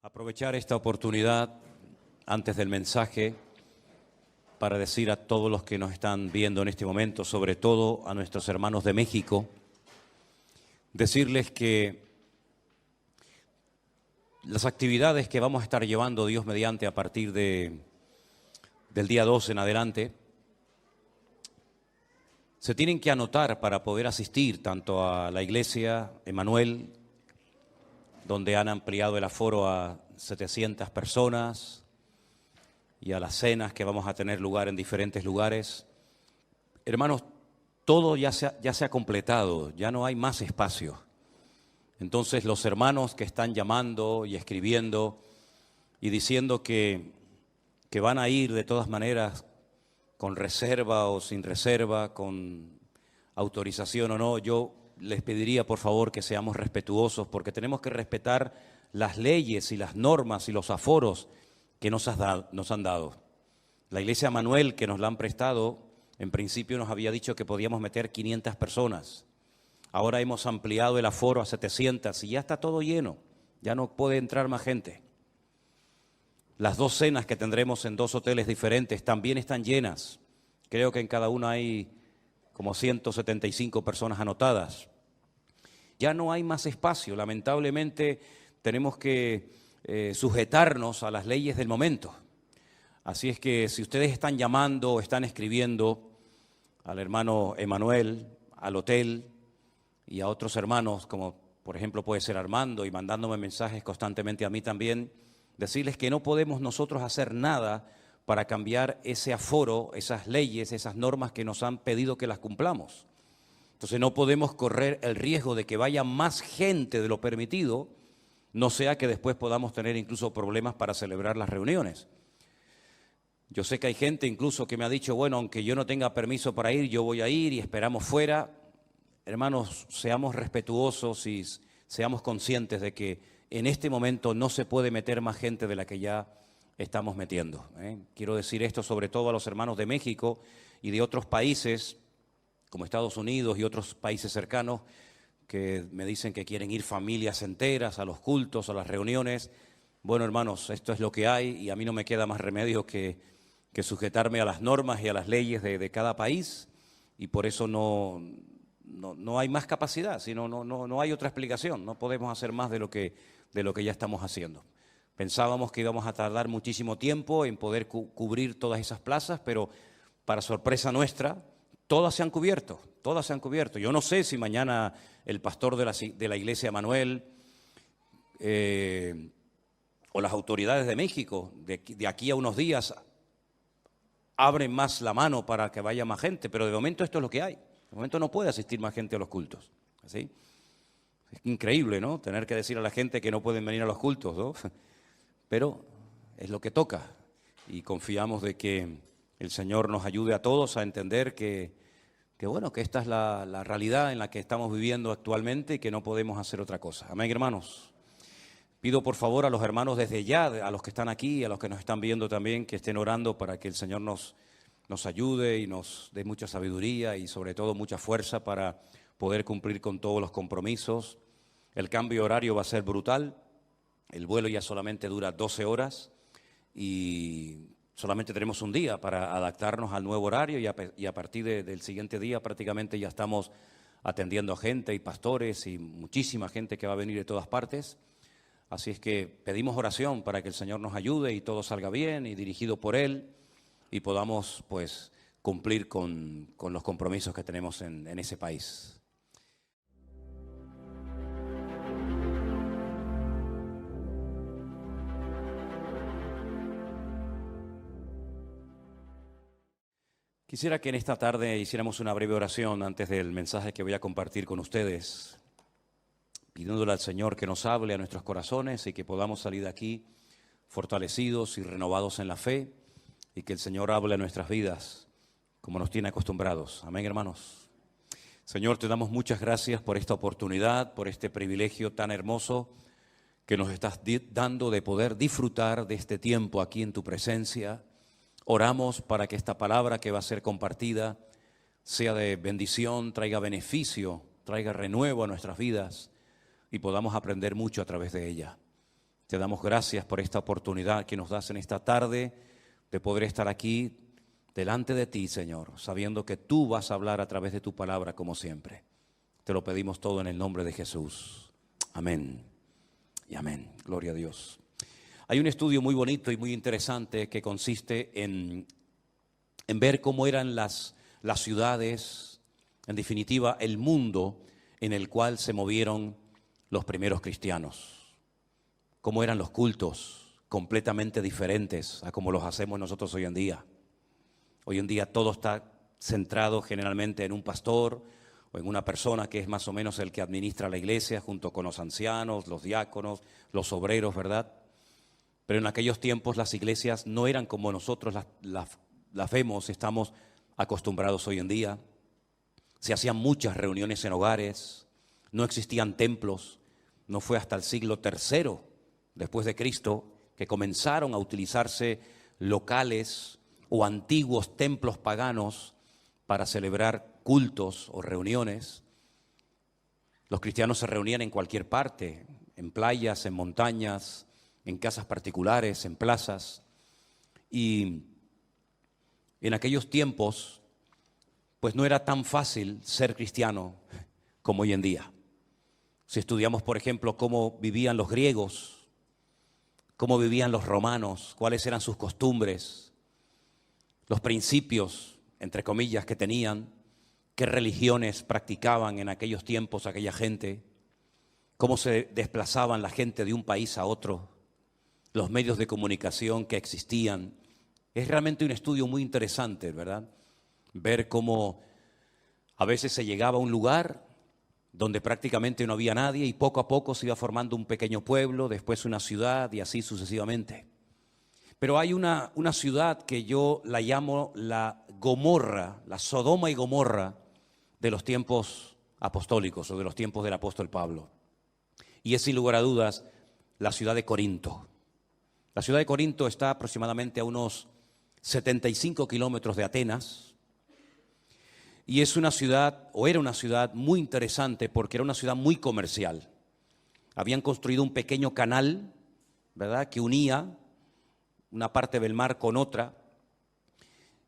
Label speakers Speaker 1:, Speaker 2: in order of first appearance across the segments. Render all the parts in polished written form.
Speaker 1: Aprovechar esta oportunidad antes del mensaje para decir a todos los que nos están viendo en este momento, sobre todo a nuestros hermanos de México, decirles que las actividades que vamos a estar llevando Dios mediante a partir del día 2 en adelante se tienen que anotar para poder asistir tanto a la iglesia Emmanuel, donde han ampliado el aforo a 700 personas, y a las cenas que vamos a tener lugar en diferentes lugares. Hermanos, todo ya se ha completado, ya no hay más espacio. Entonces los hermanos que están llamando y escribiendo y diciendo que van a ir de todas maneras con reserva o sin reserva, con autorización o no, yo les pediría por favor que seamos respetuosos, porque tenemos que respetar las leyes y las normas y los aforos que nos han dado. La iglesia Manuel, que nos la han prestado, en principio nos había dicho que podíamos meter 500 personas. Ahora hemos ampliado el aforo a 700 y ya está todo lleno, ya no puede entrar más gente. Las 2 cenas que tendremos en 2 hoteles diferentes también están llenas. Creo que en cada una hay como 175 personas anotadas. Ya no hay más espacio, lamentablemente tenemos que sujetarnos a las leyes del momento. Así es que si ustedes están llamando o están escribiendo al hermano Emmanuel, al hotel y a otros hermanos, como por ejemplo puede ser Armando, y mandándome mensajes constantemente a mí también, decirles que no podemos nosotros hacer nada para cambiar ese aforo, esas leyes, esas normas que nos han pedido que las cumplamos. Entonces no podemos correr el riesgo de que vaya más gente de lo permitido, no sea que después podamos tener incluso problemas para celebrar las reuniones. Yo sé que hay gente incluso que me ha dicho, bueno, aunque yo no tenga permiso para ir, yo voy a ir y esperamos fuera. Hermanos, seamos respetuosos y seamos conscientes de que en este momento no se puede meter más gente de la que ya estamos metiendo. Quiero decir esto sobre todo a los hermanos de México y de otros países, como Estados Unidos y otros países cercanos, que me dicen que quieren ir familias enteras a los cultos, a las reuniones. Bueno, hermanos, esto es lo que hay y a mí no me queda más remedio que sujetarme a las normas y a las leyes de cada país, y por eso no hay más capacidad, sino no hay otra explicación. No podemos hacer más de lo que ya estamos haciendo. Pensábamos que íbamos a tardar muchísimo tiempo en poder cubrir todas esas plazas, pero para sorpresa nuestra, todas se han cubierto, todas se han cubierto. Yo no sé si mañana el pastor de la iglesia Manuel o las autoridades de México, de aquí a unos días, abren más la mano para que vaya más gente, pero de momento esto es lo que hay. De momento no puede asistir más gente a los cultos. ¿Sí? Es increíble, ¿no? Tener que decir a la gente que no pueden venir a los cultos, ¿no? Pero es lo que toca y confiamos de que el Señor nos ayude a todos a entender que bueno, que esta es la realidad en la que estamos viviendo actualmente y que no podemos hacer otra cosa. Amén, hermanos. Pido por favor a los hermanos desde ya, a los que están aquí, a los que nos están viendo también, que estén orando para que el Señor nos ayude y nos dé mucha sabiduría y sobre todo mucha fuerza para poder cumplir con todos los compromisos. El cambio horario va a ser brutal. El vuelo ya solamente dura 12 horas y solamente tenemos un día para adaptarnos al nuevo horario y a partir del siguiente día prácticamente ya estamos atendiendo a gente y pastores y muchísima gente que va a venir de todas partes. Así es que pedimos oración para que el Señor nos ayude y todo salga bien y dirigido por Él y podamos pues cumplir con los compromisos que tenemos en ese país. Quisiera que en esta tarde hiciéramos una breve oración antes del mensaje que voy a compartir con ustedes, pidiéndole al Señor que nos hable a nuestros corazones y que podamos salir de aquí fortalecidos y renovados en la fe y que el Señor hable a nuestras vidas como nos tiene acostumbrados. Amén, hermanos. Señor, te damos muchas gracias por esta oportunidad, por este privilegio tan hermoso que nos estás dando de poder disfrutar de este tiempo aquí en tu presencia. Oramos para que esta palabra que va a ser compartida sea de bendición, traiga beneficio, traiga renuevo a nuestras vidas y podamos aprender mucho a través de ella. Te damos gracias por esta oportunidad que nos das en esta tarde de poder estar aquí delante de ti, Señor, sabiendo que tú vas a hablar a través de tu palabra como siempre. Te lo pedimos todo en el nombre de Jesús. Amén y amén. Gloria a Dios. Hay un estudio muy bonito y muy interesante que consiste en ver cómo eran las ciudades, en definitiva, el mundo en el cual se movieron los primeros cristianos. Cómo eran los cultos, completamente diferentes a como los hacemos nosotros hoy en día. Hoy en día todo está centrado generalmente en un pastor o en una persona que es más o menos el que administra la iglesia junto con los ancianos, los diáconos, los obreros, ¿verdad? Pero en aquellos tiempos las iglesias no eran como nosotros las vemos, estamos acostumbrados hoy en día. Se hacían muchas reuniones en hogares, no existían templos. No fue hasta el siglo III después de Cristo que comenzaron a utilizarse locales o antiguos templos paganos para celebrar cultos o reuniones. Los cristianos se reunían en cualquier parte, en playas, en montañas, en casas particulares, en plazas. Y en aquellos tiempos, pues no era tan fácil ser cristiano como hoy en día. Si estudiamos, por ejemplo, cómo vivían los griegos, cómo vivían los romanos, cuáles eran sus costumbres, los principios, entre comillas, que tenían, qué religiones practicaban en aquellos tiempos aquella gente, cómo se desplazaban la gente de un país a otro, los medios de comunicación que existían. Es realmente un estudio muy interesante, ¿verdad? Ver cómo a veces se llegaba a un lugar donde prácticamente no había nadie y poco a poco se iba formando un pequeño pueblo, después una ciudad y así sucesivamente. Pero hay una ciudad que yo la llamo la Gomorra, la Sodoma y Gomorra de los tiempos apostólicos o de los tiempos del apóstol Pablo. Y es sin lugar a dudas la ciudad de Corinto. La ciudad de Corinto está aproximadamente a unos 75 kilómetros de Atenas. Y es una ciudad, o era una ciudad muy interesante porque era una ciudad muy comercial. Habían construido un pequeño canal, ¿verdad?, que unía una parte del mar con otra.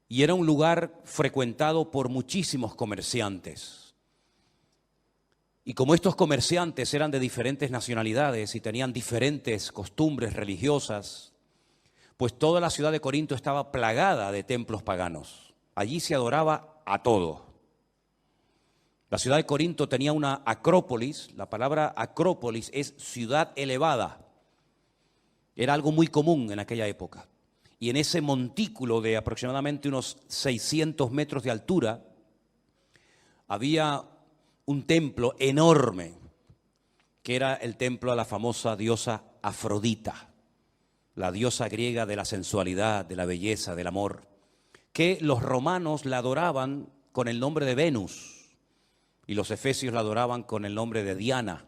Speaker 1: Y era un lugar frecuentado por muchísimos comerciantes. Y como estos comerciantes eran de diferentes nacionalidades y tenían diferentes costumbres religiosas, pues toda la ciudad de Corinto estaba plagada de templos paganos. Allí se adoraba a todo. La ciudad de Corinto tenía una acrópolis. La palabra acrópolis es ciudad elevada. Era algo muy común en aquella época. Y en ese montículo de aproximadamente unos 600 metros de altura había un templo enorme, que era el templo a la famosa diosa Afrodita, la diosa griega de la sensualidad, de la belleza, del amor, que los romanos la adoraban con el nombre de Venus. Y los efesios la adoraban con el nombre de Diana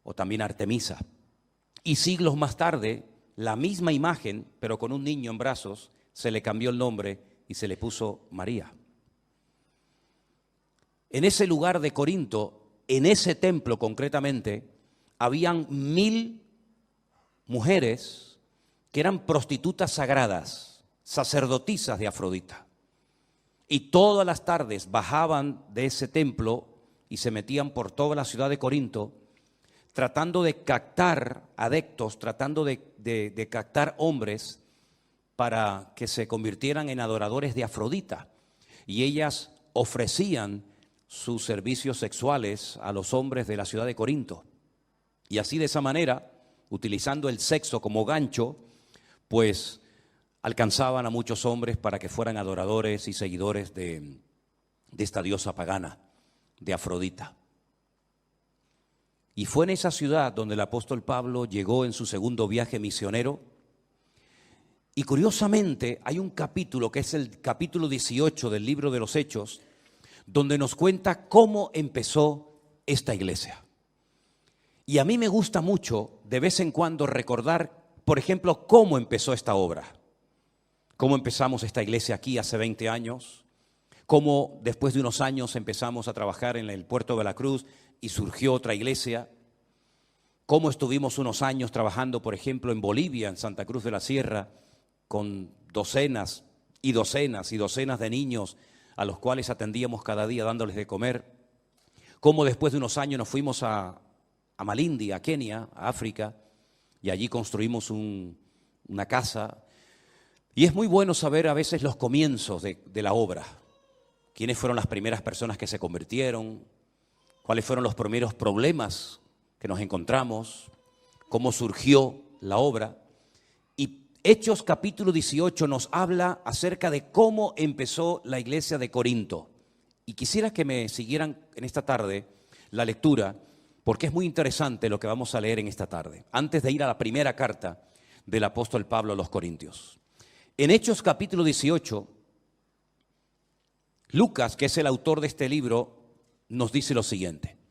Speaker 1: o también Artemisa. Y siglos más tarde, la misma imagen, pero con un niño en brazos, se le cambió el nombre y se le puso María. En ese lugar de Corinto, en ese templo concretamente, habían 1000 mujeres que eran prostitutas sagradas, sacerdotisas de Afrodita. Y todas las tardes bajaban de ese templo y se metían por toda la ciudad de Corinto tratando de captar adeptos, tratando de captar hombres para que se convirtieran en adoradores de Afrodita. Y ellas ofrecían sus servicios sexuales a los hombres de la ciudad de Corinto. Y así de esa manera, utilizando el sexo como gancho, pues alcanzaban a muchos hombres para que fueran adoradores y seguidores de esta diosa pagana, de Afrodita. Y fue en esa ciudad donde el apóstol Pablo llegó en su segundo viaje misionero. Y curiosamente hay un capítulo que es el capítulo 18 del libro de los Hechos, donde nos cuenta cómo empezó esta iglesia. Y a mí me gusta mucho de vez en cuando recordar, por ejemplo, cómo empezó esta obra. Cómo empezamos esta iglesia aquí hace 20 años, cómo después de unos años empezamos a trabajar en el puerto de Veracruz y surgió otra iglesia, cómo estuvimos unos años trabajando, por ejemplo, en Bolivia, en Santa Cruz de la Sierra, con docenas y docenas y docenas de niños a los cuales atendíamos cada día dándoles de comer. Cómo después de unos años nos fuimos a Malindi, a Kenia, a África, y allí construimos una casa. Y es muy bueno saber a veces los comienzos de la obra. ¿Quiénes fueron las primeras personas que se convirtieron? ¿Cuáles fueron los primeros problemas que nos encontramos? ¿Cómo surgió la obra? Y Hechos capítulo 18 nos habla acerca de cómo empezó la iglesia de Corinto. Y quisiera que me siguieran en esta tarde la lectura, porque es muy interesante lo que vamos a leer en esta tarde, antes de ir a la primera carta del apóstol Pablo a los Corintios. En Hechos capítulo 18, Lucas, que es el autor de este libro, nos dice lo siguiente.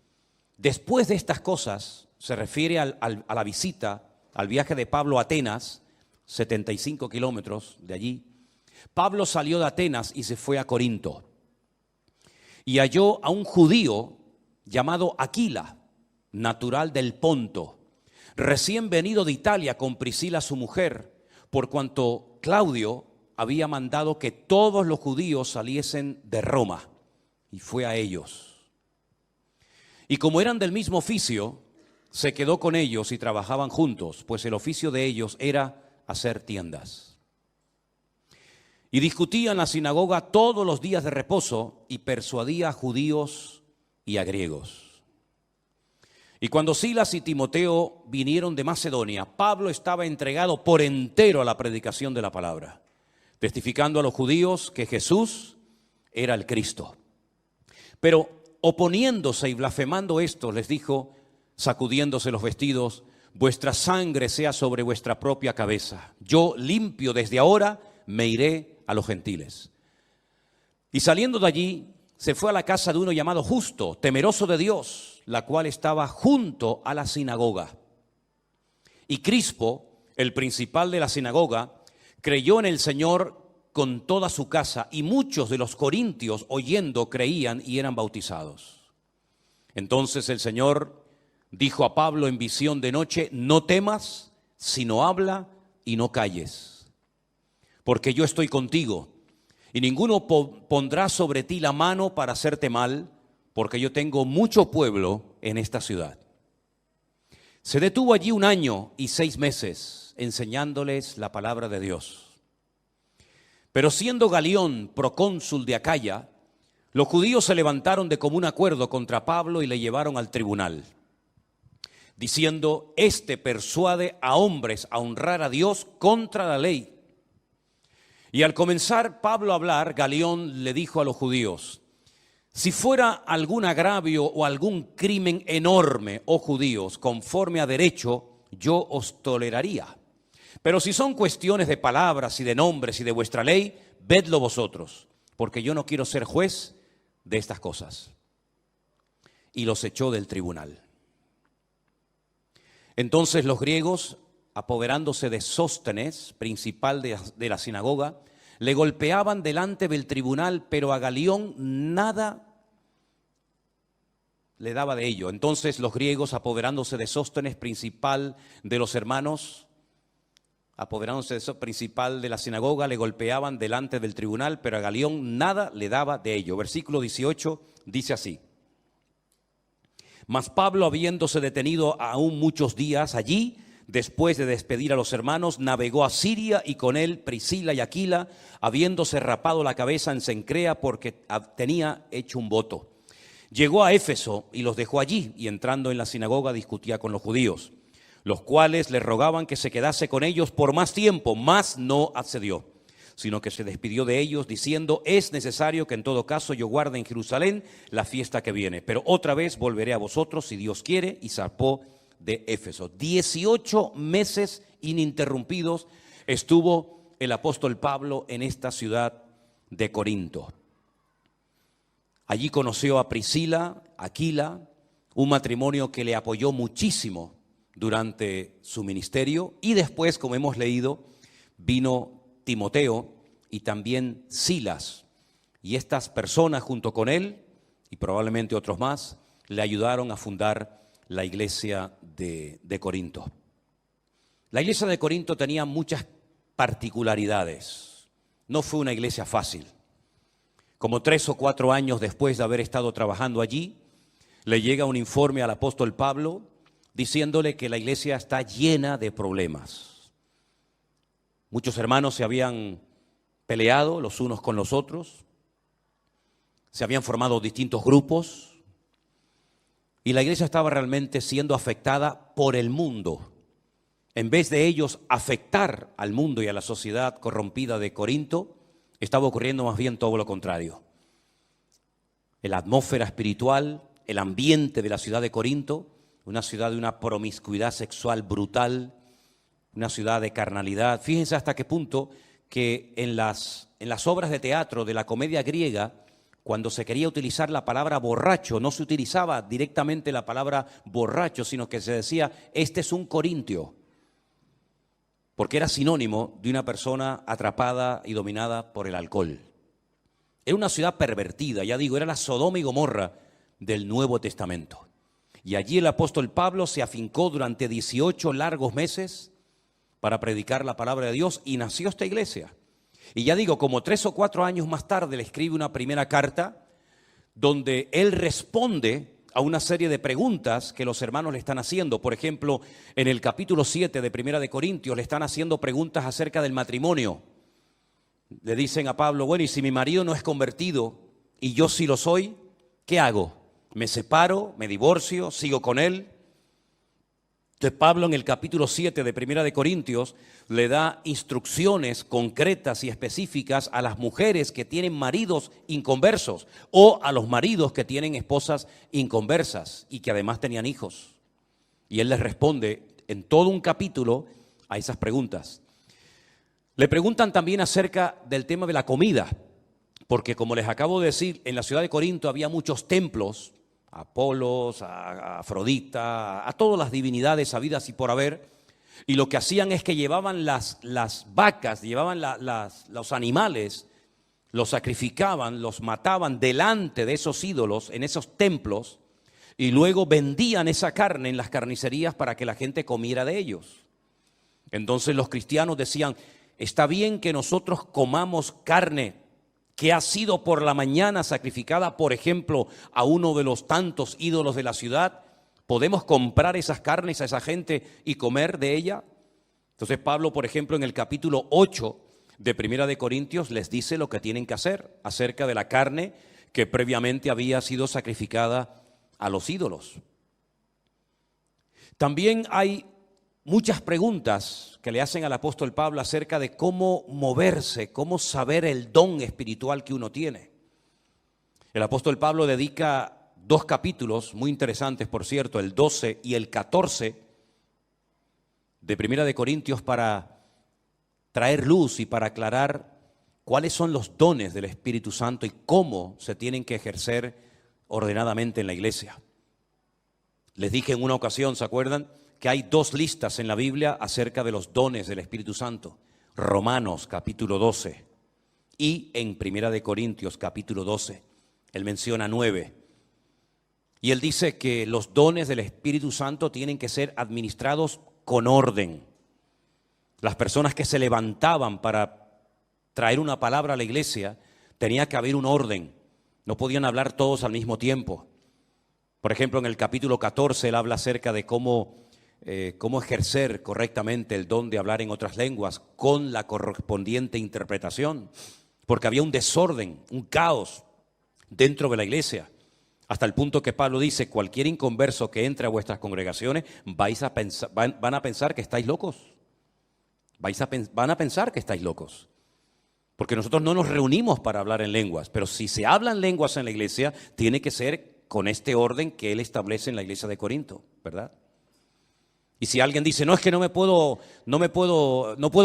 Speaker 1: Después de estas cosas, se refiere a la visita, al viaje de Pablo a Atenas, 75 kilómetros de allí. Pablo salió de Atenas y se fue a Corinto. Y halló a un judío llamado Aquila, natural del Ponto, recién venido de Italia con Priscila su mujer, por cuanto Claudio había mandado que todos los judíos saliesen de Roma, y fue a ellos. Y como eran del mismo oficio, se quedó con ellos y trabajaban juntos, pues el oficio de ellos era hacer tiendas. Y discutía en la sinagoga todos los días de reposo y persuadía a judíos y a griegos. Y cuando Silas y Timoteo vinieron de Macedonia, Pablo estaba entregado por entero a la predicación de la palabra, testificando a los judíos que Jesús era el Cristo. Pero oponiéndose y blasfemando esto, les dijo, sacudiéndose los vestidos, vuestra sangre sea sobre vuestra propia cabeza. Yo limpio desde ahora, me iré a los gentiles. Y saliendo de allí, se fue a la casa de uno llamado Justo, temeroso de Dios, la cual estaba junto a la sinagoga. Y Crispo, el principal de la sinagoga, creyó en el Señor con toda su casa, y muchos de los corintios, oyendo, creían y eran bautizados. Entonces el Señor dijo a Pablo en visión de noche, no temas, sino habla y no calles, porque yo estoy contigo, y ninguno pondrá sobre ti la mano para hacerte mal, porque yo tengo mucho pueblo en esta ciudad. Se detuvo allí 1 año y 6 meses, enseñándoles la palabra de Dios. Pero siendo Galión procónsul de Acaya, los judíos se levantaron de común acuerdo contra Pablo y le llevaron al tribunal, diciendo, este persuade a hombres a honrar a Dios contra la ley. Y al comenzar Pablo a hablar, Galión le dijo a los judíos, si fuera algún agravio o algún crimen enorme, oh judíos, conforme a derecho, yo os toleraría. Pero si son cuestiones de palabras y de nombres y de vuestra ley, vedlo vosotros, porque yo no quiero ser juez de estas cosas. Y los echó del tribunal. Entonces los griegos, apoderándose de Sóstenes, principal de la sinagoga, le golpeaban delante del tribunal, pero a Galión nada le daba de ello. Entonces los griegos, apoderándose de Sóstenes, principal de los hermanos, apoderándose de principal de la sinagoga, le golpeaban delante del tribunal, pero a Galión nada le daba de ello. Versículo 18 dice así. Mas Pablo, habiéndose detenido aún muchos días allí, después de despedir a los hermanos, navegó a Siria y con él Priscila y Aquila, habiéndose rapado la cabeza en Cencrea porque tenía hecho un voto. Llegó a Éfeso y los dejó allí, y entrando en la sinagoga discutía con los judíos, los cuales le rogaban que se quedase con ellos por más tiempo, mas no accedió, sino que se despidió de ellos diciendo, es necesario que en todo caso yo guarde en Jerusalén la fiesta que viene, pero otra vez volveré a vosotros si Dios quiere, y zarpó de Éfeso. 18 meses ininterrumpidos estuvo el apóstol Pablo en esta ciudad de Corinto. Allí conoció a Priscila, Aquila, un matrimonio que le apoyó muchísimo durante su ministerio, y después, como hemos leído, vino Timoteo y también Silas, y estas personas junto con él y probablemente otros más le ayudaron a fundar la iglesia de Corinto. La iglesia de Corinto tenía muchas particularidades. No fue una iglesia fácil. Como 3 o 4 años después de haber estado trabajando allí, le llega un informe al apóstol Pablo diciéndole que la iglesia está llena de problemas. Muchos hermanos se habían peleado los unos con los otros, se habían formado distintos grupos y la iglesia estaba realmente siendo afectada por el mundo. En vez de ellos afectar al mundo y a la sociedad corrompida de Corinto, estaba ocurriendo más bien todo lo contrario. La atmósfera espiritual, el ambiente de la ciudad de Corinto, una ciudad de una promiscuidad sexual brutal, una ciudad de carnalidad. Fíjense hasta qué punto que en las obras de teatro de la comedia griega, cuando se quería utilizar la palabra borracho, no se utilizaba directamente la palabra borracho, sino que se decía, este es un corintio, porque era sinónimo de una persona atrapada y dominada por el alcohol. Era una ciudad pervertida, ya digo, era la Sodoma y Gomorra del Nuevo Testamento. Y allí el apóstol Pablo se afincó durante 18 largos meses para predicar la palabra de Dios y nació esta iglesia. Y ya digo, como 3 o 4 años más tarde le escribe una primera carta donde él responde a una serie de preguntas que los hermanos le están haciendo. Por ejemplo, en el capítulo 7 de Primera de Corintios le están haciendo preguntas acerca del matrimonio. Le dicen a Pablo, bueno, y si mi marido no es convertido y yo sí lo soy, ¿qué hago? ¿Me separo? ¿Me divorcio? ¿Sigo con él? Entonces Pablo en el capítulo 7 de Primera de Corintios le da instrucciones concretas y específicas a las mujeres que tienen maridos inconversos o a los maridos que tienen esposas inconversas y que además tenían hijos. Y él les responde en todo un capítulo a esas preguntas. Le preguntan también acerca del tema de la comida, porque como les acabo de decir, en la ciudad de Corinto había muchos templos, a Apolos, a Afrodita, a todas las divinidades habidas y por haber, y lo que hacían es que llevaban las vacas, llevaban los animales, los sacrificaban, los mataban delante de esos ídolos, en esos templos, y luego vendían esa carne en las carnicerías para que la gente comiera de ellos. Entonces los cristianos decían, está bien que nosotros comamos carne que ha sido por la mañana sacrificada, por ejemplo, a uno de los tantos ídolos de la ciudad. ¿Podemos comprar esas carnes a esa gente y comer de ella? Entonces Pablo, por ejemplo, en el capítulo 8 de Primera de Corintios les dice lo que tienen que hacer acerca de la carne que previamente había sido sacrificada a los ídolos. También hay muchas preguntas que le hacen al apóstol Pablo acerca de cómo moverse, cómo saber el don espiritual que uno tiene. El apóstol Pablo dedica 2 capítulos muy interesantes, por cierto, el 12 y el 14 de Primera de Corintios para traer luz y para aclarar cuáles son los dones del Espíritu Santo y cómo se tienen que ejercer ordenadamente en la iglesia. Les dije en una ocasión, ¿se acuerdan?, que hay 2 listas en la Biblia acerca de los dones del Espíritu Santo. Romanos capítulo 12 y en Primera de Corintios capítulo 12. Él menciona 9. Y él dice que los dones del Espíritu Santo tienen que ser administrados con orden. Las personas que se levantaban para traer una palabra a la iglesia, tenía que haber un orden. No podían hablar todos al mismo tiempo. Por ejemplo, en el capítulo 14 él habla acerca de cómo ejercer correctamente el don de hablar en otras lenguas con la correspondiente interpretación, porque había un desorden, un caos dentro de la iglesia, hasta el punto que Pablo dice, cualquier inconverso que entre a vuestras congregaciones van a pensar que estáis locos, van a pensar que estáis locos, porque nosotros no nos reunimos para hablar en lenguas, pero si se hablan lenguas en la iglesia, tiene que ser con este orden que él establece en la iglesia de Corinto, ¿verdad? Y si alguien dice, no, es que no puedo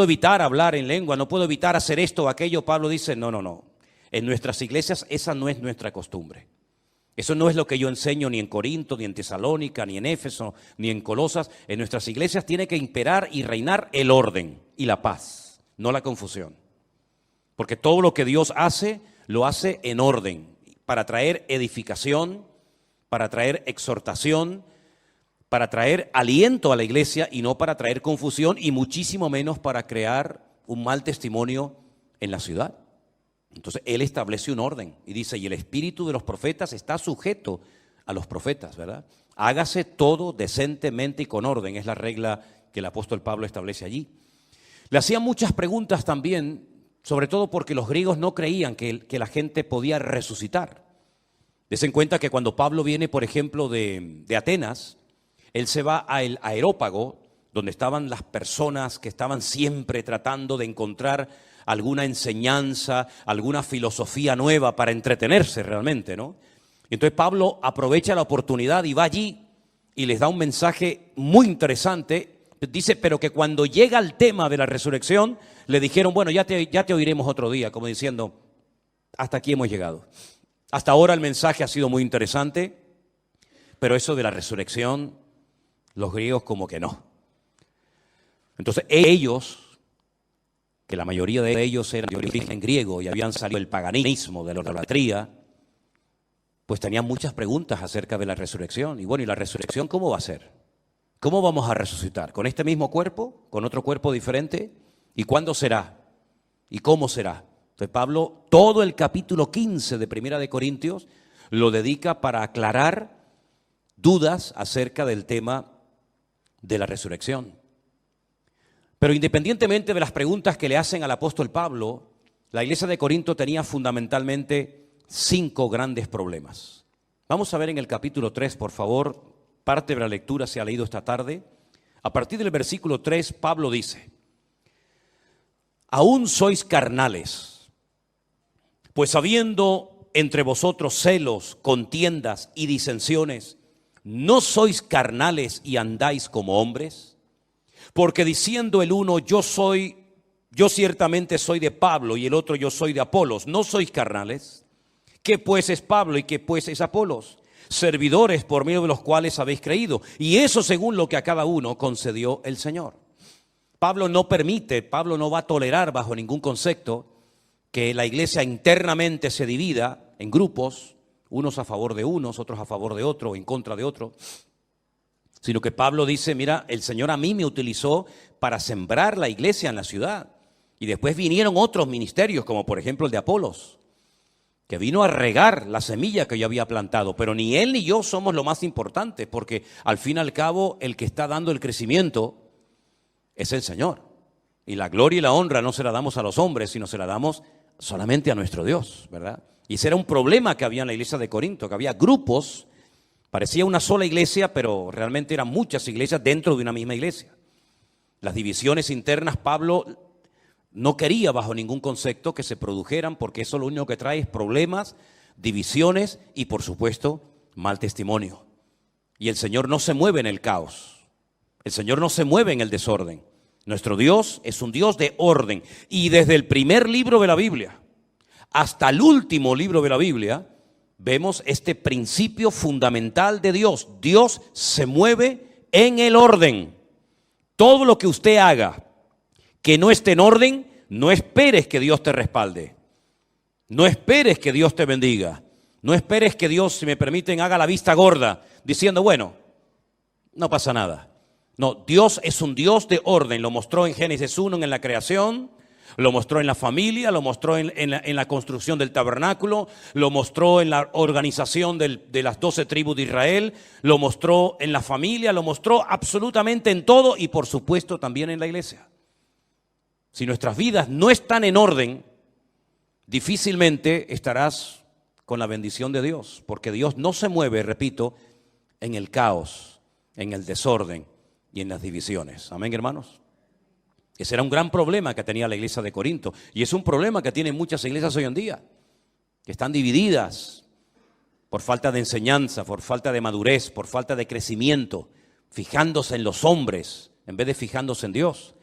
Speaker 1: evitar hablar en lengua, no puedo evitar hacer esto o aquello, Pablo dice, no. En nuestras iglesias esa no es nuestra costumbre. Eso no es lo que yo enseño ni en Corinto, ni en Tesalónica, ni en Éfeso, ni en Colosas. En nuestras iglesias tiene que imperar y reinar el orden y la paz, no la confusión. Porque todo lo que Dios hace, lo hace en orden, para traer edificación, para traer exhortación, para traer aliento a la iglesia y no para traer confusión y muchísimo menos para crear un mal testimonio en la ciudad. Entonces él establece un orden y dice, y el espíritu de los profetas está sujeto a los profetas, ¿verdad? Hágase todo decentemente y con orden, es la regla que el apóstol Pablo establece allí. Le hacían muchas preguntas también, sobre todo porque los griegos no creían que la gente podía resucitar. Desen cuenta que cuando Pablo viene, por ejemplo, de Atenas, él se va al Areópago, donde estaban las personas que estaban siempre tratando de encontrar alguna enseñanza, alguna filosofía nueva para entretenerse realmente, ¿no? Entonces Pablo aprovecha la oportunidad y va allí y les da un mensaje muy interesante. Dice, pero que cuando llega el tema de la resurrección, le dijeron, bueno, ya te oiremos otro día, como diciendo, hasta aquí hemos llegado. Hasta ahora el mensaje ha sido muy interesante, pero eso de la resurrección, los griegos como que no. Entonces ellos, que la mayoría de ellos eran de origen griego y habían salido del paganismo, de la idolatría, pues tenían muchas preguntas acerca de la resurrección. Y bueno, ¿y la resurrección cómo va a ser? ¿Cómo vamos a resucitar? ¿Con este mismo cuerpo? ¿Con otro cuerpo diferente? ¿Y cuándo será? ¿Y cómo será? Entonces Pablo, todo el capítulo 15 de Primera de Corintios, lo dedica para aclarar dudas acerca del tema de la resurrección. Pero independientemente de las preguntas que le hacen al apóstol Pablo, la iglesia de Corinto tenía fundamentalmente 5 grandes problemas. Vamos a ver en el capítulo 3, por favor, parte de la lectura se ha leído esta tarde. A partir del versículo 3, Pablo dice, aún sois carnales, pues habiendo entre vosotros celos, contiendas y disensiones, ¿no sois carnales y andáis como hombres? Porque diciendo el uno, yo ciertamente soy de Pablo, y el otro, yo soy de Apolos, ¿no sois carnales? ¿Qué pues es Pablo y qué pues es Apolos? Servidores por medio de los cuales habéis creído, y eso según lo que a cada uno concedió el Señor. Pablo no va a tolerar bajo ningún concepto que la iglesia internamente se divida en grupos, unos a favor de unos, otros a favor de otro, en contra de otro, sino que Pablo dice, mira, el Señor a mí me utilizó para sembrar la iglesia en la ciudad. Y después vinieron otros ministerios, como por ejemplo el de Apolos, que vino a regar la semilla que yo había plantado. Pero ni él ni yo somos lo más importante, porque al fin y al cabo el que está dando el crecimiento es el Señor. Y la gloria y la honra no se la damos a los hombres, sino se la damos solamente a nuestro Dios, ¿verdad? Y ese era un problema que había en la iglesia de Corinto, que había grupos. Parecía una sola iglesia, pero realmente eran muchas iglesias dentro de una misma iglesia. Las divisiones internas, Pablo no quería bajo ningún concepto que se produjeran, porque eso lo único que trae es problemas, divisiones y, por supuesto, mal testimonio. Y el Señor no se mueve en el caos. El Señor no se mueve en el desorden. Nuestro Dios es un Dios de orden. Y desde el primer libro de la Biblia hasta el último libro de la Biblia, vemos este principio fundamental de Dios. Dios se mueve en el orden. Todo lo que usted haga que no esté en orden, no esperes que Dios te respalde. No esperes que Dios te bendiga. No esperes que Dios, si me permiten, haga la vista gorda, diciendo, bueno, no pasa nada. No, Dios es un Dios de orden. Lo mostró en Génesis 1 en la creación. Lo mostró en la familia, lo mostró en la construcción del tabernáculo, lo mostró en la organización de las 12 tribus de Israel, lo mostró en la familia, lo mostró absolutamente en todo y por supuesto también en la iglesia. Si nuestras vidas no están en orden, difícilmente estarás con la bendición de Dios, porque Dios no se mueve, repito, en el caos, en el desorden y en las divisiones. Amén, hermanos. Ese era un gran problema que tenía la iglesia de Corinto. Y es un problema que tienen muchas iglesias hoy en día, que están divididas por falta de enseñanza, por falta de madurez, por falta de crecimiento, fijándose en los hombres en vez de fijándose en Dios.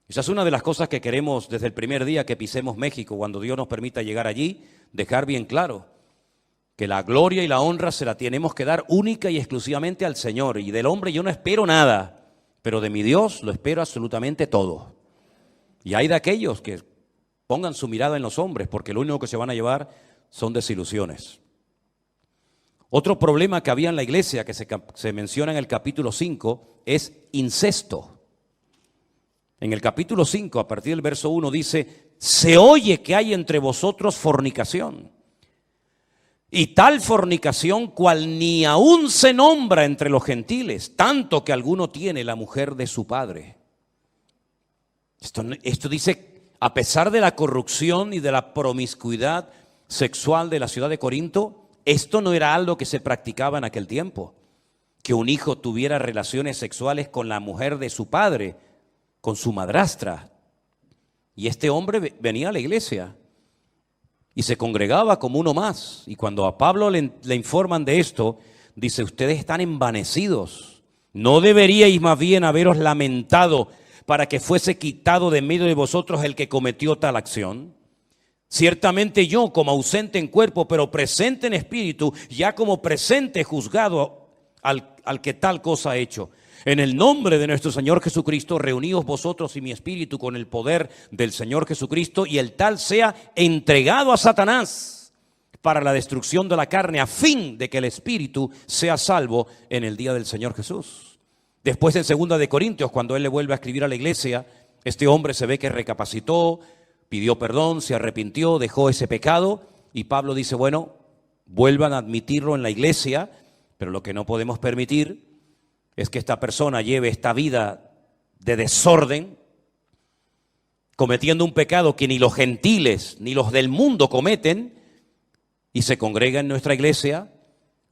Speaker 1: Esa es una de las cosas que queremos desde el primer día que pisemos México, cuando Dios nos permita llegar allí, dejar bien claro que la gloria y la honra se la tenemos que dar única y exclusivamente al Señor. Y del hombre yo no espero nada, pero de mi Dios lo espero absolutamente todo. Y hay de aquellos que pongan su mirada en los hombres, porque lo único que se van a llevar son desilusiones. Otro problema que había en la iglesia, que se menciona en el capítulo 5, es incesto. En el capítulo 5, a partir del verso 1, dice: se oye que hay entre vosotros fornicación, y tal fornicación cual ni aún se nombra entre los gentiles, tanto que alguno tiene la mujer de su padre. Esto dice, a pesar de la corrupción y de la promiscuidad sexual de la ciudad de Corinto, esto no era algo que se practicaba en aquel tiempo, que un hijo tuviera relaciones sexuales con la mujer de su padre, con su madrastra. Y este hombre venía a la iglesia y se congregaba como uno más. Y cuando a Pablo le informan de esto, dice: ustedes están envanecidos. ¿No deberíais más bien haberos lamentado para que fuese quitado de medio de vosotros el que cometió tal acción? Ciertamente yo, como ausente en cuerpo, pero presente en espíritu, ya como presente he juzgado al que tal cosa ha hecho. En el nombre de nuestro Señor Jesucristo, reuníos vosotros y mi espíritu con el poder del Señor Jesucristo, y el tal sea entregado a Satanás para la destrucción de la carne, a fin de que el espíritu sea salvo en el día del Señor Jesús. Después, en 2 de Corintios, cuando él le vuelve a escribir a la iglesia, este hombre se ve que recapacitó, pidió perdón, se arrepintió, dejó ese pecado, y Pablo dice: bueno, vuelvan a admitirlo en la iglesia, pero lo que no podemos permitir es que esta persona lleve esta vida de desorden, cometiendo un pecado que ni los gentiles ni los del mundo cometen, y se congrega en nuestra iglesia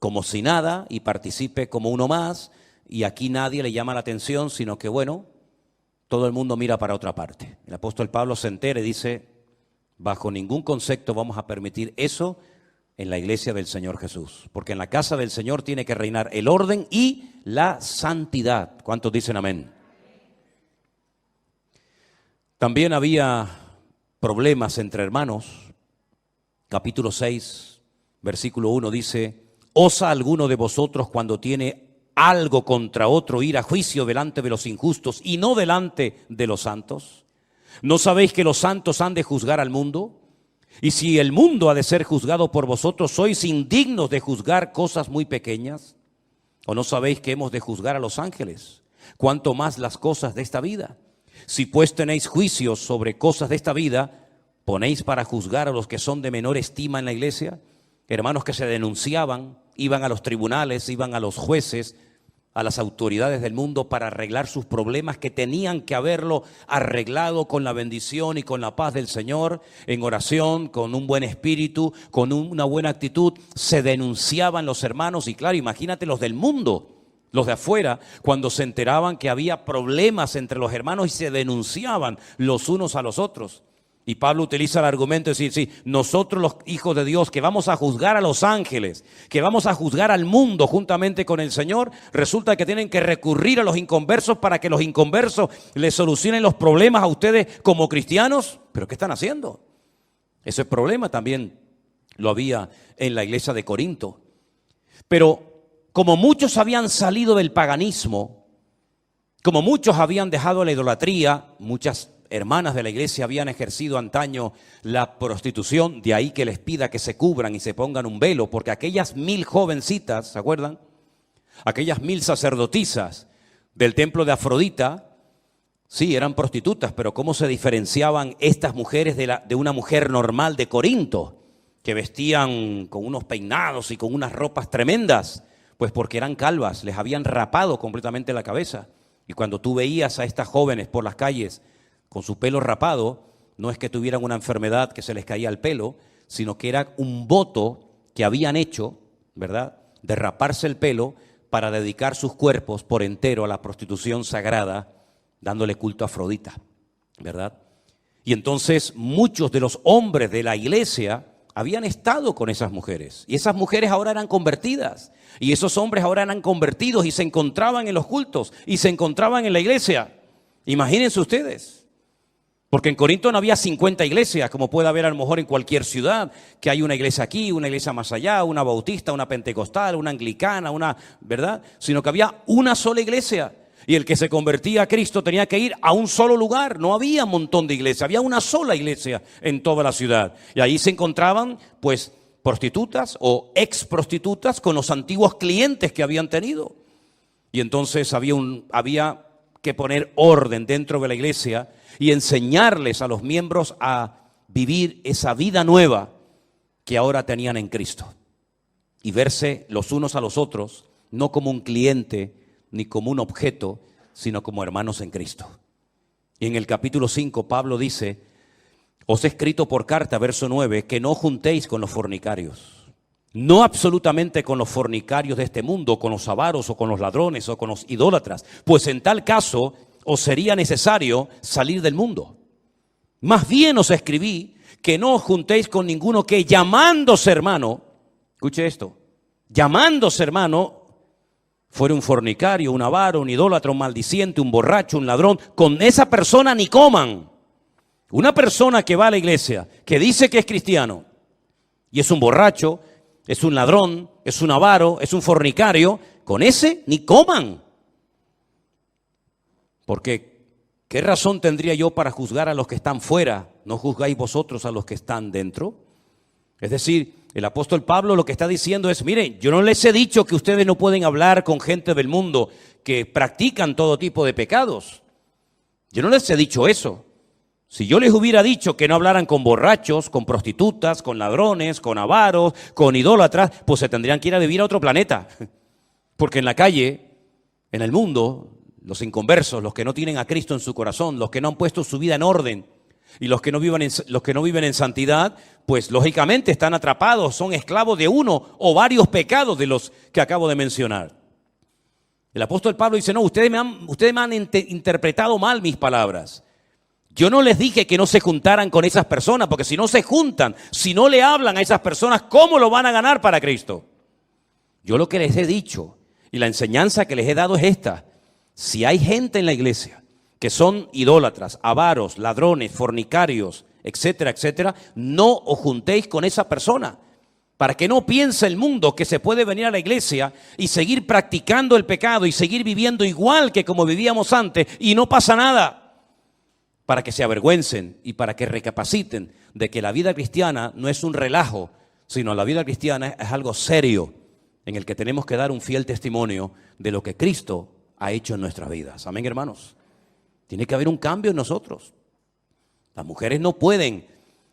Speaker 1: como si nada y participe como uno más, y aquí nadie le llama la atención, sino que bueno, todo el mundo mira para otra parte. El apóstol Pablo se entera y dice: bajo ningún concepto vamos a permitir eso en la iglesia del Señor Jesús, porque en la casa del Señor tiene que reinar el orden y la santidad. ¿Cuántos dicen amén? También había problemas entre hermanos. Capítulo 6, versículo 1 dice: ¿osa alguno de vosotros, cuando tiene algo contra otro, ir a juicio delante de los injustos y no delante de los santos? ¿No sabéis que los santos han de juzgar al mundo? Y si el mundo ha de ser juzgado por vosotros, ¿sois indignos de juzgar cosas muy pequeñas? ¿O no sabéis que hemos de juzgar a los ángeles? ¿Cuánto más las cosas de esta vida? Si pues tenéis juicios sobre cosas de esta vida, ¿ponéis para juzgar a los que son de menor estima en la iglesia? Hermanos que se denunciaban, iban a los tribunales, iban a los jueces, a las autoridades del mundo para arreglar sus problemas, que tenían que haberlo arreglado con la bendición y con la paz del Señor, en oración, con un buen espíritu, con una buena actitud. Se denunciaban los hermanos, y claro, imagínate los del mundo, los de afuera, cuando se enteraban que había problemas entre los hermanos, y se denunciaban los unos a los otros. Y Pablo utiliza el argumento de decir: sí, nosotros los hijos de Dios, que vamos a juzgar a los ángeles, que vamos a juzgar al mundo juntamente con el Señor, resulta que tienen que recurrir a los inconversos para que los inconversos les solucionen los problemas a ustedes como cristianos. ¿Pero qué están haciendo? Ese problema también lo había en la iglesia de Corinto. Pero como muchos habían salido del paganismo, como muchos habían dejado la idolatría, muchas hermanas de la iglesia habían ejercido antaño la prostitución, de ahí que les pida que se cubran y se pongan un velo, porque aquellas 1000 jovencitas, ¿se acuerdan? Aquellas 1000 sacerdotisas del templo de Afrodita, sí, eran prostitutas, pero ¿cómo se diferenciaban estas mujeres de una mujer normal de Corinto, que vestían con unos peinados y con unas ropas tremendas? Pues porque eran calvas, les habían rapado completamente la cabeza. Y cuando tú veías a estas jóvenes por las calles con su pelo rapado, no es que tuvieran una enfermedad que se les caía el pelo, sino que era un voto que habían hecho, ¿verdad?, de raparse el pelo para dedicar sus cuerpos por entero a la prostitución sagrada, dándole culto a Afrodita, ¿verdad? Y entonces muchos de los hombres de la iglesia habían estado con esas mujeres, y esas mujeres ahora eran convertidas, y esos hombres ahora eran convertidos y se encontraban en los cultos y se encontraban en la iglesia. Imagínense ustedes. Porque en Corinto no había 50 iglesias, como puede haber a lo mejor en cualquier ciudad, que hay una iglesia aquí, una iglesia más allá, una bautista, una pentecostal, una anglicana, una, ¿verdad? Sino que había una sola iglesia. Y el que se convertía a Cristo tenía que ir a un solo lugar. No había un montón de iglesias, había una sola iglesia en toda la ciudad. Y ahí se encontraban, pues, prostitutas o ex prostitutas con los antiguos clientes que habían tenido. Y entonces había que poner orden dentro de la iglesia y enseñarles a los miembros a vivir esa vida nueva que ahora tenían en Cristo. Y verse los unos a los otros, no como un cliente ni como un objeto, sino como hermanos en Cristo. Y en el capítulo 5 Pablo dice: os he escrito por carta, verso 9, que no juntéis con los fornicarios. No absolutamente con los fornicarios de este mundo, con los avaros o con los ladrones o con los idólatras, pues en tal caso os sería necesario salir del mundo. Más bien os escribí que no os juntéis con ninguno que llamándose hermano, escuche esto, llamándose hermano, fuera un fornicario, un avaro, un idólatra, un maldiciente, un borracho, un ladrón. Con esa persona ni coman. Una persona que va a la iglesia, que dice que es cristiano, y es un borracho, es un ladrón, es un avaro, es un fornicario, con ese ni coman. Porque, ¿qué razón tendría yo para juzgar a los que están fuera? ¿No juzgáis vosotros a los que están dentro? Es decir, el apóstol Pablo lo que está diciendo es: miren, yo no les he dicho que ustedes no pueden hablar con gente del mundo que practican todo tipo de pecados. Yo no les he dicho eso. Si yo les hubiera dicho que no hablaran con borrachos, con prostitutas, con ladrones, con avaros, con idólatras, pues se tendrían que ir a vivir a otro planeta. Porque en la calle, en el mundo, los inconversos, los que no tienen a Cristo en su corazón, los que no han puesto su vida en orden y los que no viven en santidad, pues lógicamente están atrapados, son esclavos de uno o varios pecados de los que acabo de mencionar. El apóstol Pablo dice: no, ustedes me han interpretado mal mis palabras. Yo no les dije que no se juntaran con esas personas, porque si no se juntan, si no le hablan a esas personas, ¿cómo lo van a ganar para Cristo? Yo lo que les he dicho y la enseñanza que les he dado es esta: si hay gente en la iglesia que son idólatras, avaros, ladrones, fornicarios, etcétera, etcétera, no os juntéis con esa persona, para que no piense el mundo que se puede venir a la iglesia y seguir practicando el pecado y seguir viviendo igual que como vivíamos antes y no pasa nada. Para que se avergüencen y para que recapaciten de que la vida cristiana no es un relajo, sino la vida cristiana es algo serio en el que tenemos que dar un fiel testimonio de lo que Cristo ha hecho en nuestras vidas. Amén, hermanos. Tiene que haber un cambio en nosotros. Las mujeres no pueden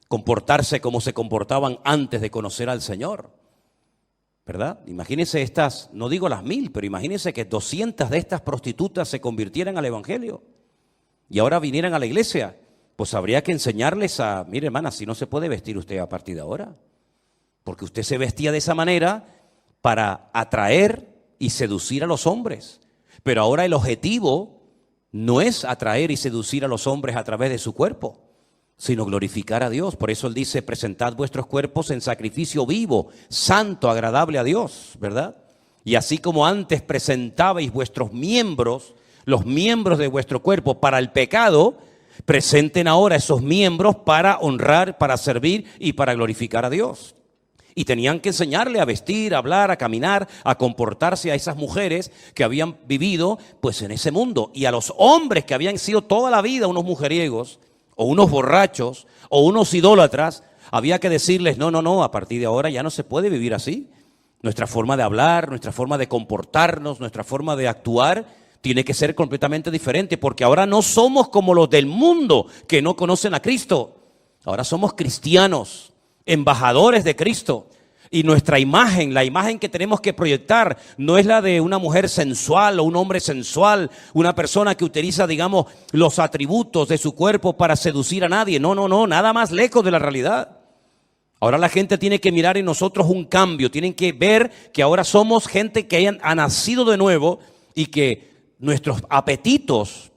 Speaker 1: comportarse como se comportaban antes de conocer al Señor, ¿verdad? Imagínense estas, no digo las 1000, pero imagínense que 200 de estas prostitutas se convirtieran al evangelio y ahora vinieran a la iglesia. Pues habría que enseñarles a: mire, hermana, si no se puede vestir usted a partir de ahora, porque usted se vestía de esa manera para atraer y seducir a los hombres, pero ahora el objetivo no es atraer y seducir a los hombres a través de su cuerpo, sino glorificar a Dios. Por eso Él dice: presentad vuestros cuerpos en sacrificio vivo, santo, agradable a Dios, ¿verdad? Y así como antes presentabais vuestros miembros, los miembros de vuestro cuerpo para el pecado, presenten ahora esos miembros para honrar, para servir y para glorificar a Dios. Y tenían que enseñarle a vestir, a hablar, a caminar, a comportarse a esas mujeres que habían vivido pues en ese mundo. Y a los hombres que habían sido toda la vida unos mujeriegos o unos borrachos o unos idólatras, había que decirles: no, a partir de ahora ya no se puede vivir así. Nuestra forma de hablar, nuestra forma de comportarnos, nuestra forma de actuar tiene que ser completamente diferente, porque ahora no somos como los del mundo que no conocen a Cristo. Ahora somos cristianos, embajadores de Cristo. Y nuestra imagen, la imagen que tenemos que proyectar, no es la de una mujer sensual o un hombre sensual, una persona que utiliza, digamos, los atributos de su cuerpo para seducir a nadie. No, nada más lejos de la realidad. Ahora la gente tiene que mirar en nosotros un cambio, tienen que ver que ahora somos gente que ha nacido de nuevo y que nuestros apetitos,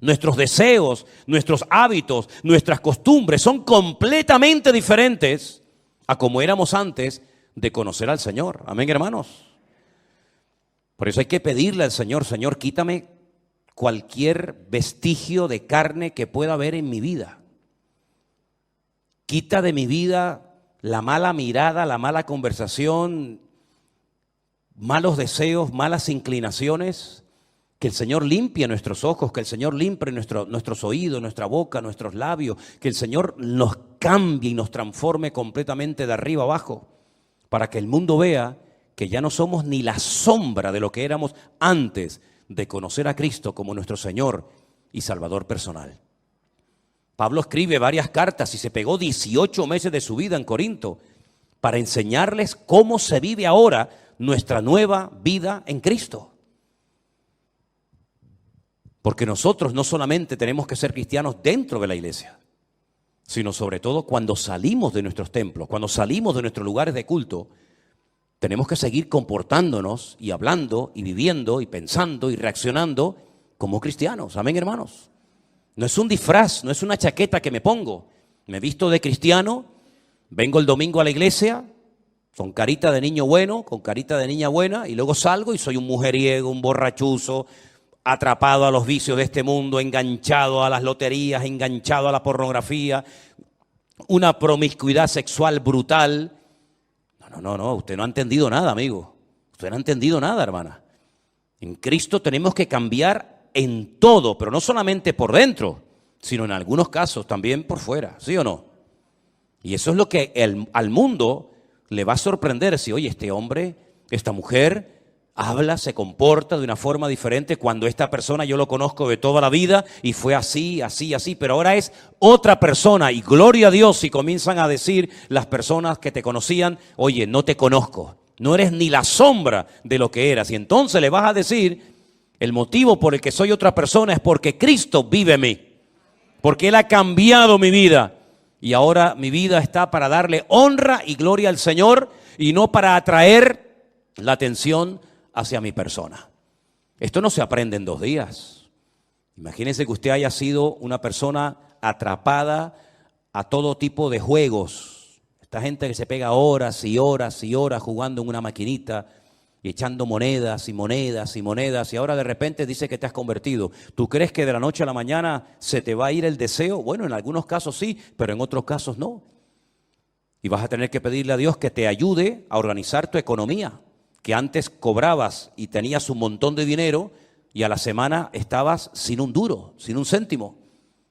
Speaker 1: nuestros deseos, nuestros hábitos, nuestras costumbres son completamente diferentes a como éramos antes de conocer al Señor. Amén, hermanos. Por eso hay que pedirle al Señor: Señor, quítame cualquier vestigio de carne que pueda haber en mi vida. Quita de mi vida la mala mirada, la mala conversación, malos deseos, malas inclinaciones. Que el Señor limpie nuestros ojos, que el Señor limpie nuestros oídos, nuestra boca, nuestros labios, que el Señor nos cambie y nos transforme completamente de arriba abajo. para que el mundo vea que ya no somos ni la sombra de lo que éramos antes de conocer a Cristo como nuestro Señor y Salvador personal. Pablo escribe varias cartas y se pegó 18 meses de su vida en Corinto para enseñarles cómo se vive ahora nuestra nueva vida en Cristo. Porque nosotros no solamente tenemos que ser cristianos dentro de la iglesia, sino sobre todo cuando salimos de nuestros templos, cuando salimos de nuestros lugares de culto, tenemos que seguir comportándonos y hablando y viviendo y pensando y reaccionando como cristianos. Amén, hermanos. No es un disfraz, no es una chaqueta que me pongo. Me visto de cristiano, vengo el domingo a la iglesia con carita de niño bueno, con carita de niña buena, y luego salgo y soy un mujeriego, un borrachuzo, atrapado a los vicios de este mundo, enganchado a las loterías, enganchado a la pornografía, una promiscuidad sexual brutal. No, usted no ha entendido nada, amigo. Usted no ha entendido nada, hermana. En Cristo tenemos que cambiar en todo, pero no solamente por dentro, sino en algunos casos también por fuera, ¿sí o no? Y eso es lo que al mundo le va a sorprender. Si, oye, este hombre, esta mujer habla, se comporta de una forma diferente cuando esta persona yo lo conozco de toda la vida y fue así, pero ahora es otra persona y gloria a Dios si comienzan a decir las personas que te conocían, oye, no te conozco, no eres ni la sombra de lo que eras. Y entonces le vas a decir, el motivo por el que soy otra persona es porque Cristo vive en mí, porque Él ha cambiado mi vida y ahora mi vida está para darle honra y gloria al Señor y no para atraer la atención hacia mi persona. Esto no se aprende en 2 días. Imagínense que usted haya sido una persona atrapada a todo tipo de juegos. Esta gente que se pega horas y horas y horas jugando en una maquinita y echando monedas y monedas y monedas, y ahora de repente dice que te has convertido. ¿Tú crees que de la noche a la mañana se te va a ir el deseo? Bueno, en algunos casos sí, pero en otros casos no. Y vas a tener que pedirle a Dios que te ayude a organizar tu economía, que antes cobrabas y tenías un montón de dinero y a la semana estabas sin un duro, sin un céntimo.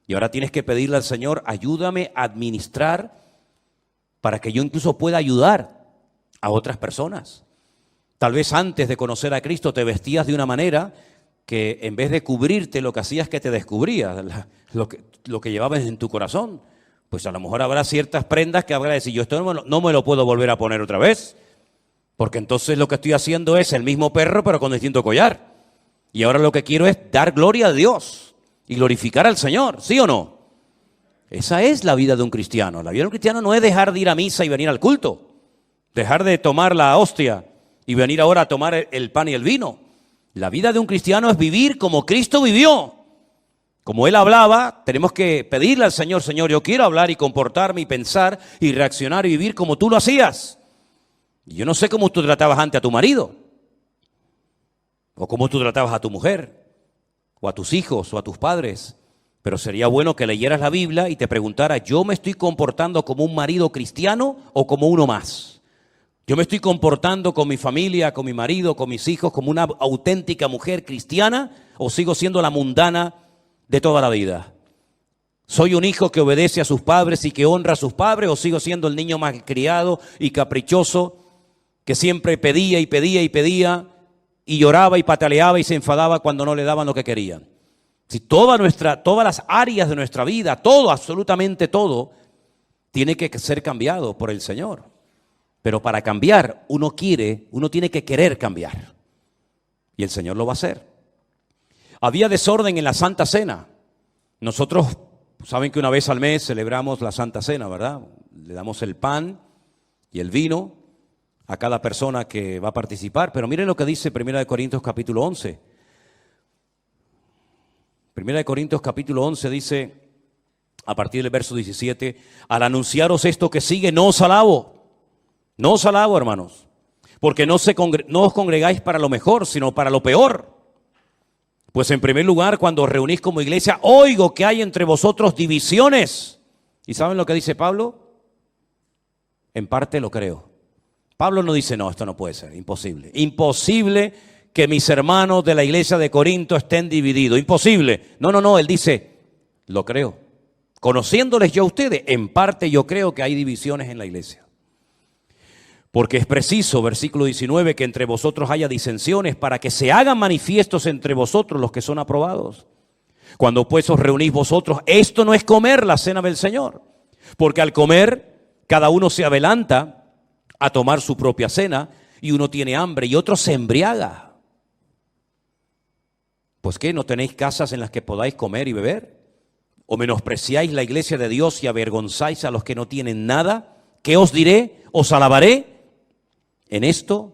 Speaker 1: Y ahora tienes que pedirle al Señor, ayúdame a administrar para que yo incluso pueda ayudar a otras personas. Tal vez antes de conocer a Cristo te vestías de una manera que en vez de cubrirte lo que hacías es que te descubrías lo que llevabas en tu corazón. Pues a lo mejor habrá ciertas prendas que habrá de decir, yo esto no me lo puedo volver a poner otra vez. Porque entonces lo que estoy haciendo es el mismo perro pero con distinto collar. Y ahora lo que quiero es dar gloria a Dios y glorificar al Señor, ¿sí o no? Esa es la vida de un cristiano. La vida de un cristiano no es dejar de ir a misa y venir al culto. Dejar de tomar la hostia y venir ahora a tomar el pan y el vino. La vida de un cristiano es vivir como Cristo vivió. Como Él hablaba, tenemos que pedirle al Señor, Señor, yo quiero hablar y comportarme y pensar y reaccionar y vivir como tú lo hacías. Y yo no sé cómo tú tratabas antes a tu marido, o cómo tú tratabas a tu mujer, o a tus hijos, o a tus padres. Pero sería bueno que leyeras la Biblia y te preguntaras, ¿yo me estoy comportando como un marido cristiano o como uno más? ¿Yo me estoy comportando con mi familia, con mi marido, con mis hijos, como una auténtica mujer cristiana o sigo siendo la mundana de toda la vida? ¿Soy un hijo que obedece a sus padres y que honra a sus padres o sigo siendo el niño malcriado y caprichoso que siempre pedía y pedía y pedía y lloraba y pataleaba y se enfadaba cuando no le daban lo que querían? Si todas las áreas de nuestra vida, todo, absolutamente todo, tiene que ser cambiado por el Señor. Pero para cambiar, uno tiene que querer cambiar. Y el Señor lo va a hacer. Había desorden en la Santa Cena. Nosotros, saben que una vez al mes celebramos la Santa Cena, ¿verdad? Le damos el pan y el vino a cada persona que va a participar. Pero miren lo que dice 1 Corintios capítulo 11. 1 Corintios capítulo 11 dice, a partir del verso 17, al anunciaros esto que sigue, no os alabo, hermanos, porque no os congregáis para lo mejor, sino para lo peor. Pues en primer lugar, cuando os reunís como iglesia, oigo que hay entre vosotros divisiones. ¿Y saben lo que dice Pablo? En parte lo creo. Pablo no dice, no, esto no puede ser, imposible. Imposible que mis hermanos de la iglesia de Corinto estén divididos. Imposible. No, él dice, lo creo. Conociéndoles yo a ustedes, en parte yo creo que hay divisiones en la iglesia. Porque es preciso, versículo 19, que entre vosotros haya disensiones para que se hagan manifiestos entre vosotros los que son aprobados. Cuando pues os reunís vosotros, esto no es comer la cena del Señor, porque al comer cada uno se adelanta a tomar su propia cena y uno tiene hambre y otro se embriaga. Pues ¿qué? ¿No tenéis casas en las que podáis comer y beber? ¿O menospreciáis la iglesia de Dios y avergonzáis a los que no tienen nada? ¿Qué os diré? ¿Os alabaré? En esto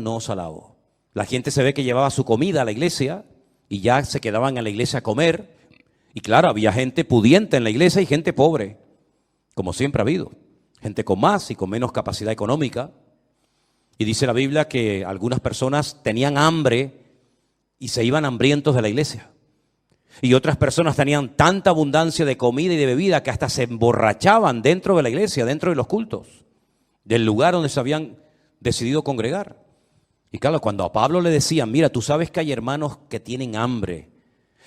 Speaker 1: no os alabo. La gente se ve que llevaba su comida a la iglesia y ya se quedaban en la iglesia a comer. Y claro, había gente pudiente en la iglesia y gente pobre, como siempre ha habido. Gente con más y con menos capacidad económica. Y dice la Biblia que algunas personas tenían hambre y se iban hambrientos de la iglesia. Y otras personas tenían tanta abundancia de comida y de bebida que hasta se emborrachaban dentro de la iglesia, dentro de los cultos, del lugar donde se habían decidido congregar. Y claro, cuando a Pablo le decían, mira, tú sabes que hay hermanos que tienen hambre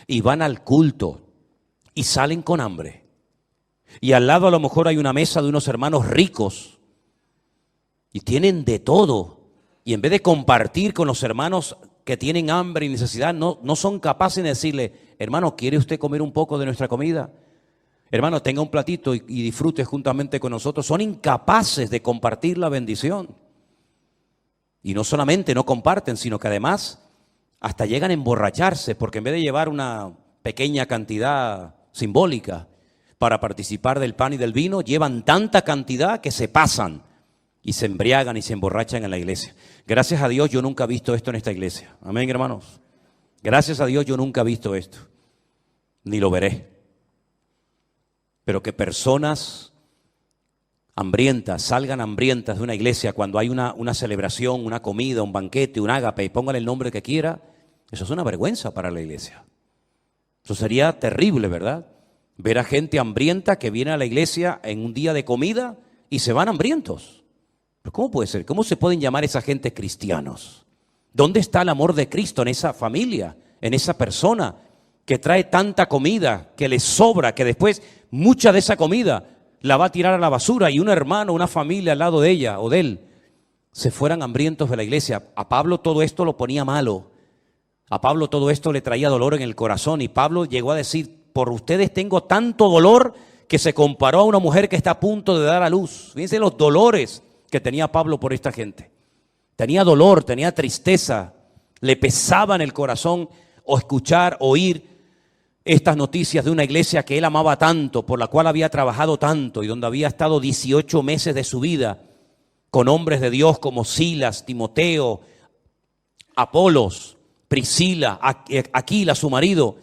Speaker 1: y van al culto y salen con hambre. Y al lado a lo mejor hay una mesa de unos hermanos ricos y tienen de todo. Y en vez de compartir con los hermanos que tienen hambre y necesidad, no son capaces de decirle, hermano, ¿quiere usted comer un poco de nuestra comida? Hermano, tenga un platito y disfrute juntamente con nosotros. Son incapaces de compartir la bendición. Y no solamente no comparten, sino que además hasta llegan a emborracharse, porque en vez de llevar una pequeña cantidad simbólica para participar del pan y del vino, llevan tanta cantidad que se pasan y se embriagan y se emborrachan en la iglesia. Gracias a Dios yo nunca he visto esto en esta iglesia. Amén, hermanos. Gracias a Dios yo nunca he visto esto, ni lo veré. Pero que personas hambrientas salgan hambrientas de una iglesia cuando hay una celebración, una comida, un banquete, un ágape, y póngale el nombre que quiera, eso es una vergüenza para la iglesia. Eso sería terrible, ¿verdad? Ver a gente hambrienta que viene a la iglesia en un día de comida y se van hambrientos. ¿Pero cómo puede ser? ¿Cómo se pueden llamar esa gente cristianos? ¿Dónde está el amor de Cristo en esa familia, en esa persona que trae tanta comida, que le sobra, que después mucha de esa comida la va a tirar a la basura y un hermano, una familia al lado de ella o de él se fueran hambrientos de la iglesia? A Pablo todo esto lo ponía malo. A Pablo todo esto le traía dolor en el corazón y Pablo llegó a decir, por ustedes tengo tanto dolor, que se comparó a una mujer que está a punto de dar a luz. Fíjense los dolores que tenía Pablo por esta gente. Tenía dolor, tenía tristeza, le pesaba en el corazón oír estas noticias de una iglesia que él amaba tanto, por la cual había trabajado tanto y donde había estado 18 meses de su vida con hombres de Dios como Silas, Timoteo, Apolos, Priscila, Aquila, su marido,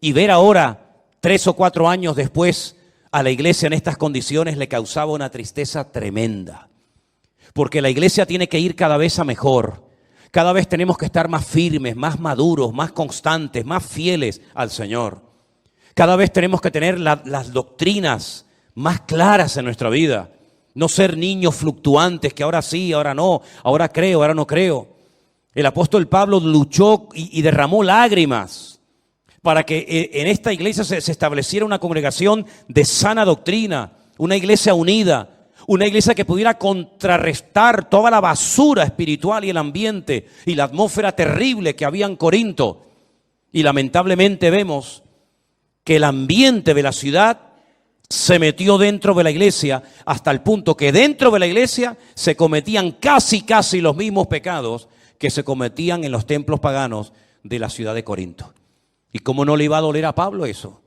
Speaker 1: y ver ahora, 3 o 4 años después, a la iglesia en estas condiciones le causaba una tristeza tremenda. Porque la iglesia tiene que ir cada vez a mejor. Cada vez tenemos que estar más firmes, más maduros, más constantes, más fieles al Señor. Cada vez tenemos que tener las doctrinas más claras en nuestra vida. No ser niños fluctuantes que ahora sí, ahora no, ahora creo, ahora no creo. El apóstol Pablo luchó y derramó lágrimas para que en esta iglesia se estableciera una congregación de sana doctrina, una iglesia unida, una iglesia que pudiera contrarrestar toda la basura espiritual y el ambiente y la atmósfera terrible que había en Corinto. Y lamentablemente vemos que el ambiente de la ciudad se metió dentro de la iglesia hasta el punto que dentro de la iglesia se cometían casi los mismos pecados que se cometían en los templos paganos de la ciudad de Corinto. ¿Y cómo no le iba a doler a Pablo eso?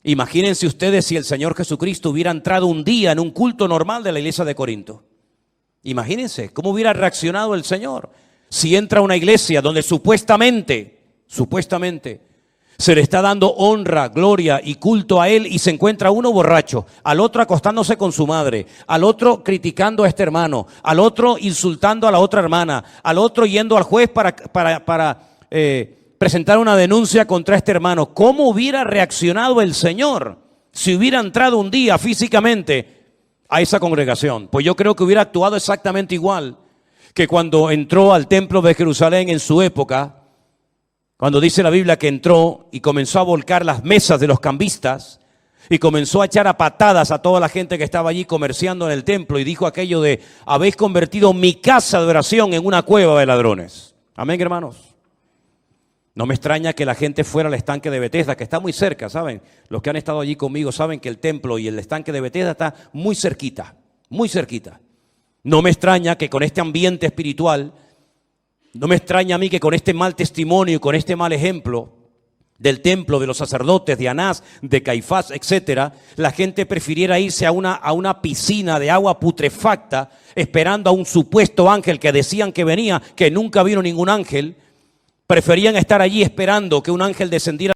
Speaker 1: Imagínense ustedes si el Señor Jesucristo hubiera entrado un día en un culto normal de la iglesia de Corinto. Imagínense cómo hubiera reaccionado el Señor si entra a una iglesia donde supuestamente se le está dando honra, gloria y culto a Él y se encuentra uno borracho, al otro acostándose con su madre, al otro criticando a este hermano, al otro insultando a la otra hermana, al otro yendo al juez para presentar una denuncia contra este hermano. ¿Cómo hubiera reaccionado el Señor si hubiera entrado un día físicamente a esa congregación? Pues yo creo que hubiera actuado exactamente igual que cuando entró al templo de Jerusalén en su época, cuando dice la Biblia que entró y comenzó a volcar las mesas de los cambistas Y comenzó a echar a patadas a toda la gente que estaba allí comerciando en el templo y dijo aquello de: habéis convertido mi casa de oración en una cueva de ladrones. Amén, hermanos. No me extraña que la gente fuera al estanque de Betesda, que está muy cerca, ¿saben? Los que han estado allí conmigo saben que el templo y el estanque de Betesda está muy cerquita, muy cerquita. No me extraña que con este ambiente espiritual, no me extraña a mí que con este mal testimonio y con este mal ejemplo del templo, de los sacerdotes, de Anás, de Caifás, etcétera, la gente prefiriera irse a una piscina de agua putrefacta esperando a un supuesto ángel que decían que venía, que nunca vino ningún ángel. Preferían estar allí esperando que un ángel descendiera